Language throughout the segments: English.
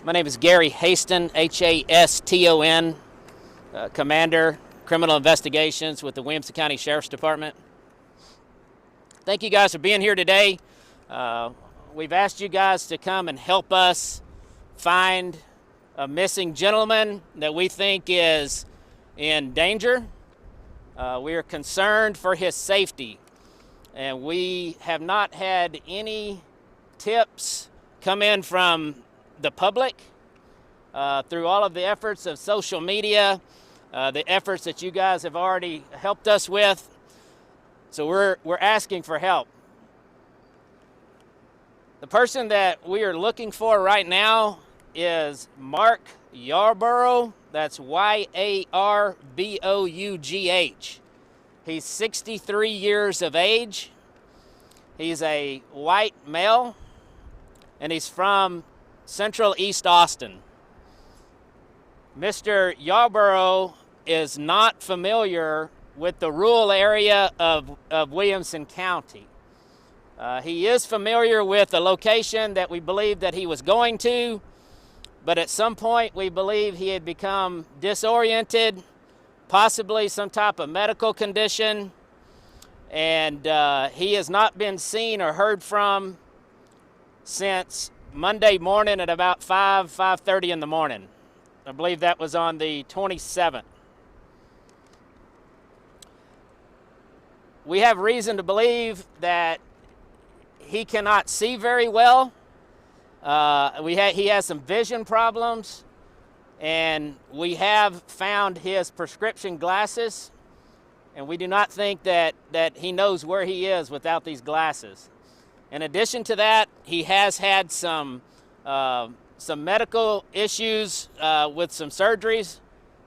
My name is Gary Haston, Haston, Commander, Criminal Investigations with the Williamson County Sheriff's Department. Thank you guys for being here today. We've asked you guys to come and help us find a missing gentleman that we think is in danger. We are concerned for his safety, and we have not had any tips come in from the public through all of the efforts of social media, the efforts that you guys have already helped us with. So we're asking for help. The person that we are looking for right now is Mark Yarborough. That's Yarboughh. He's 63 years of age. He's a white male, and he's from Central East Austin. Mr. Yarborough is not familiar with the rural area of Williamson County. He is familiar with the location that we believe that he was going to, but at some point we believe he had become disoriented, possibly some type of medical condition, and he has not been seen or heard from since Monday morning at about 5:30 in the morning. I believe that was on the 27th. We have reason to believe that he cannot see very well. He has some vision problems, and we have found his prescription glasses, and we do not think that he knows where he is without these glasses. In addition to that, he has had some medical issues with some surgeries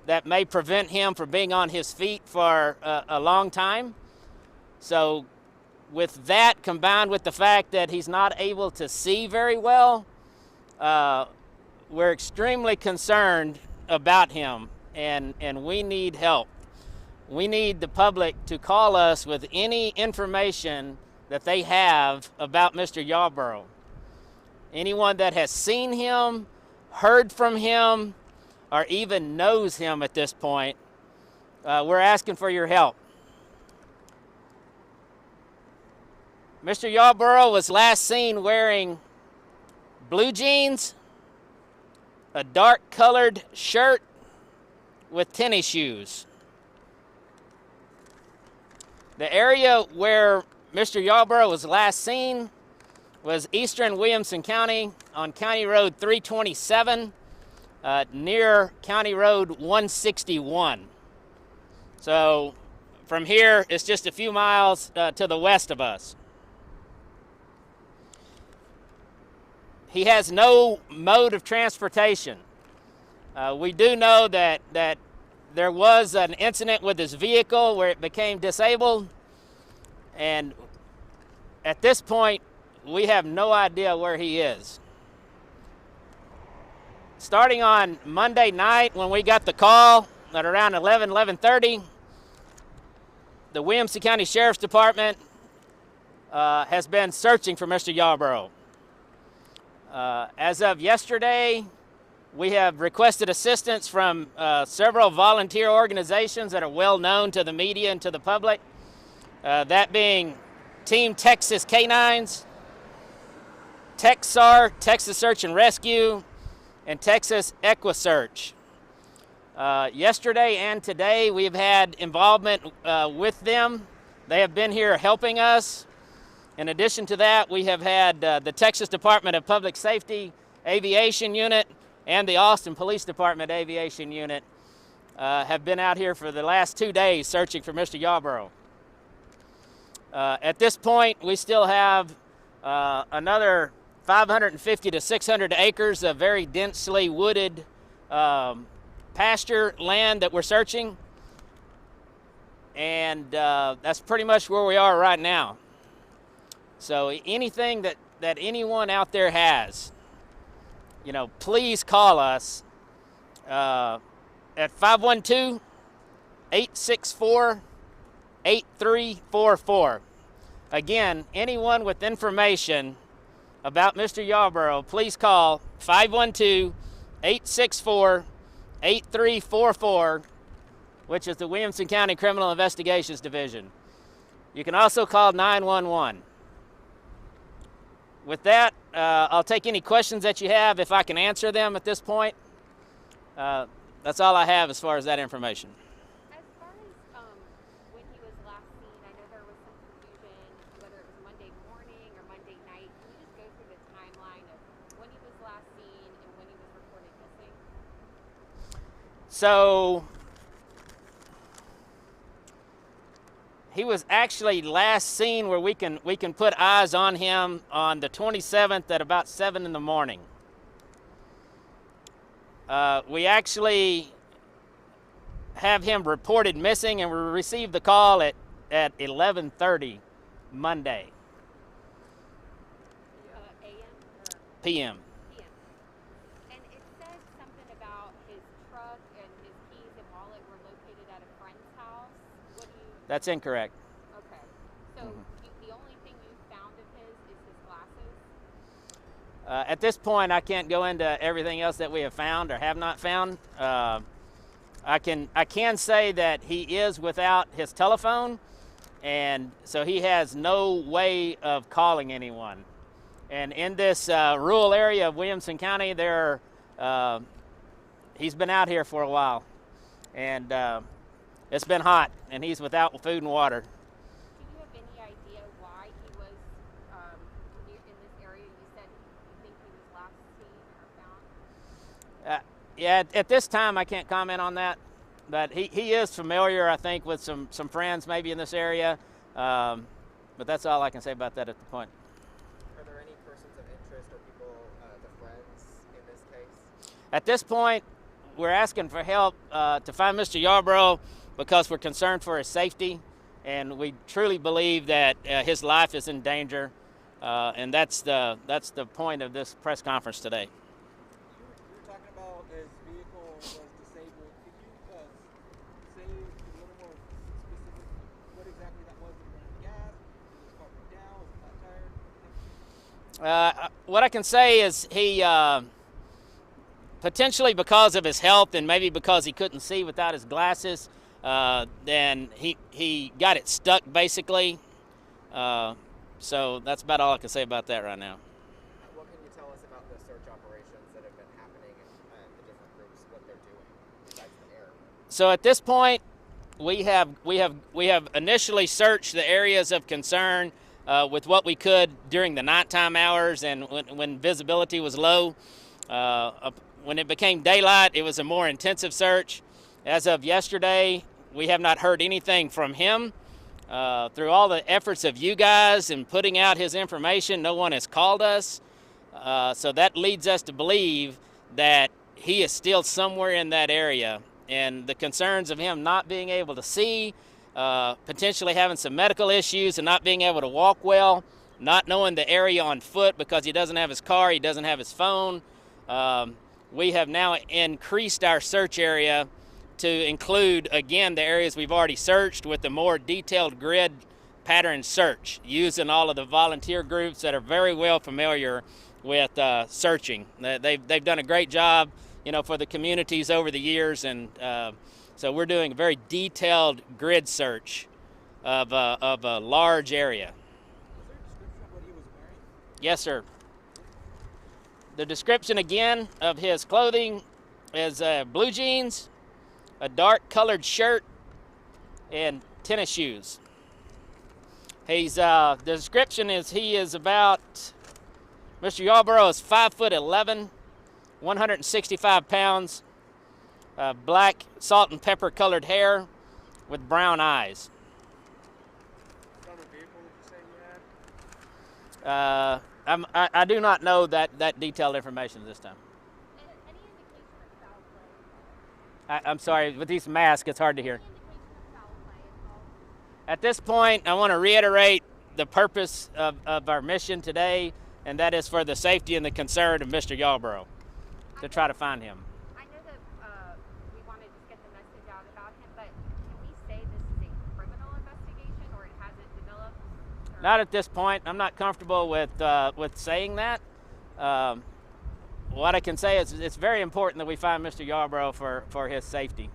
that may prevent him from being on his feet for a long time. So with that, combined with the fact that he's not able to see very well, we're extremely concerned about him, and we need help. We need the public to call us with any information that they have about Mr. Yarborough. Anyone that has seen him, heard from him, or even knows him at this point, we're asking for your help. Mr. Yarborough was last seen wearing blue jeans, a dark-colored shirt with tennis shoes. The area where Mr. Yarborough was last seen was eastern Williamson County on County Road 327 near County Road 161. So from here, it's just a few miles to the west of us. He has no mode of transportation. We do know that there was an incident with his vehicle where it became disabled, and at this point, we have no idea where he is. Starting on Monday night when we got the call at around 11:30, the Williamson County Sheriff's Department has been searching for Mr. Yarborough. As of yesterday, we have requested assistance from several volunteer organizations that are well known to the media and to the public, that being Team Texas Canines, TexSAR, Texas Search and Rescue, and Texas EquiSearch. Yesterday and today, we've had involvement with them. They have been here helping us. In addition to that, we have had the Texas Department of Public Safety Aviation Unit and the Austin Police Department Aviation Unit have been out here for the last 2 days searching for Mr. Yarborough. At this point, we still have another 550 to 600 acres of very densely wooded pasture land that we're searching, and that's pretty much where we are right now. So anything that anyone out there has, please call us at 512-864-8344. Again, anyone with information about Mr. Yarborough, please call 512-864-8344, which is the Williamson County Criminal Investigations Division. You can also call 911. With that, I'll take any questions that you have if I can answer them at this point. That's all I have as far as that information. As far as when he was last seen, I know there was some confusion whether it was Monday morning or Monday night. Can you just go through the timeline of when he was last seen and when he was reported missing? So he was actually last seen where we can put eyes on him on the 27th at about 7 in the morning. We actually have him reported missing, and we received the call at 11:30 Monday. AM or PM. PM. And it said something about his truck and his keys and wallet were located at a friend's house. What do you? That's incorrect. Okay. So the only thing you found of his is his glasses? At this point, I can't go into everything else that we have found or have not found. I can say that he is without his telephone, and so he has no way of calling anyone. And in this rural area of Williamson County, he's been out here for a while, and it's been hot, and he's without food and water. Do you have any idea why he was in this area? You said you think he was last seen or found? Yeah, at this time I can't comment on that, but he is familiar, I think, with some friends maybe in this area, but that's all I can say about that at the point. Are there any persons of interest or people, the friends in this case? At this point, we're asking for help to find Mr. Yarborough because we're concerned for his safety, and we truly believe that his life is in danger, and that's the point of this press conference today. You were talking about his vehicle was disabled. Could you say a little more specific what exactly that was? Was it gas? Was his car broke down? Was it flat tire? What I can say is he, potentially because of his health and maybe because he couldn't see without his glasses, then he got it stuck basically. So that's about all I can say about that right now. What can you tell us about the search operations that have been happening and the different groups, what they're doing besides the air? So at this point, we have initially searched the areas of concern with what we could during the nighttime hours and when visibility was low. When it became daylight, it was a more intensive search. As of yesterday, we have not heard anything from him. Through all the efforts of you guys and putting out his information, no one has called us. So that leads us to believe that he is still somewhere in that area. And the concerns of him not being able to see, potentially having some medical issues and not being able to walk well, not knowing the area on foot because he doesn't have his car, he doesn't have his phone. We have now increased our search area to include, again, the areas we've already searched with the more detailed grid pattern search, using all of the volunteer groups that are very well familiar with searching. They've done a great job, for the communities over the years, and so we're doing a very detailed grid search of a large area. Was there a description of what he was wearing? Yes, sir. The description again of his clothing is blue jeans, a dark colored shirt, and tennis shoes. The description is Mr. Yarborough is 5'11", 165 pounds, black salt and pepper colored hair with brown eyes. What kind of vehicle did you say you had? I do not know that detailed information this time. Any indication of foul play? I'm sorry, with these masks, it's hard to hear. Any indication of foul play involved? At this point, I want to reiterate the purpose of our mission today, and that is for the safety and the concern of Mr. Yarborough, to try to find him. I know that we want to just get the message out about him, but can we say this is a criminal investigation or it hasn't developed Or? Not at this point. I'm not comfortable with saying that. What I can say is it's very important that we find Mr. Yarborough for his safety.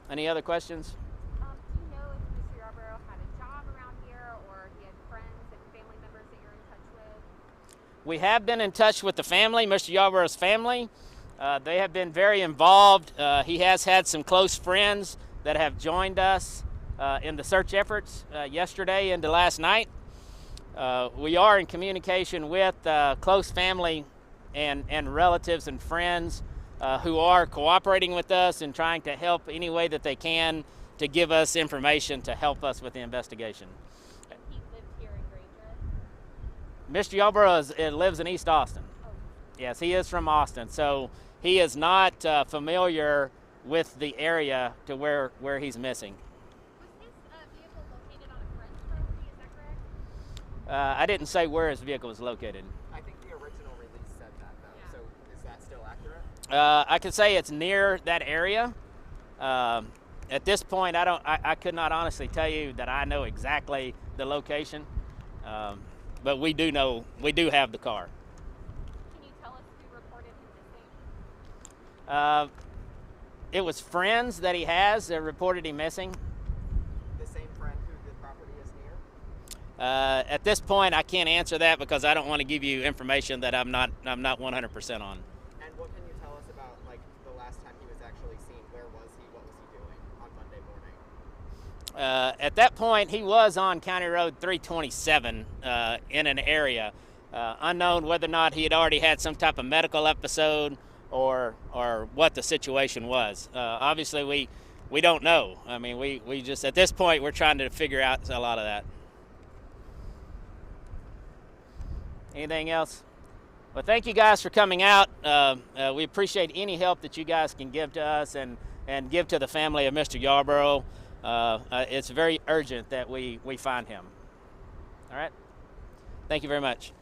Any other questions? Do you know if Mr. Yarborough had a job around here, or he had friends and family members that you're in touch with? We have been in touch with the family, Mr. Yarborough's family. They have been very involved. He has had some close friends that have joined us in the search efforts yesterday into last night. We are in communication with close family and relatives and friends who are cooperating with us and trying to help any way that they can to give us information to help us with the investigation. And he lived here in Granger? Mr. Yarborough lives in East Austin. Oh. Yes, he is from Austin, so he is not familiar with the area to where he's missing. Was his vehicle located on a friend's property, is that correct? I didn't say where his vehicle was located. I think the original release said that, though. Yeah. So is that still accurate? I can say it's near that area. At this point, I could not honestly tell you that I know exactly the location, but we do have the car. Can you tell us who reported him missing? It was friends that he has that reported him missing. The same friend who the property is near? At this point, I can't answer that because I don't want to give you information that I'm not 100% on. And what can you tell us about, like, the last time he was actually seen? Where was he? What was he doing on Monday morning? At that point, he was on County Road 327 in an area. Unknown whether or not he had already had some type of medical episode or what the situation was. Obviously, we don't know. I mean, we just, at this point, we're trying to figure out a lot of that. Anything else? Well, thank you guys for coming out. We appreciate any help that you guys can give to us and give to the family of Mr. Yarborough. It's very urgent that we find him. All right? Thank you very much.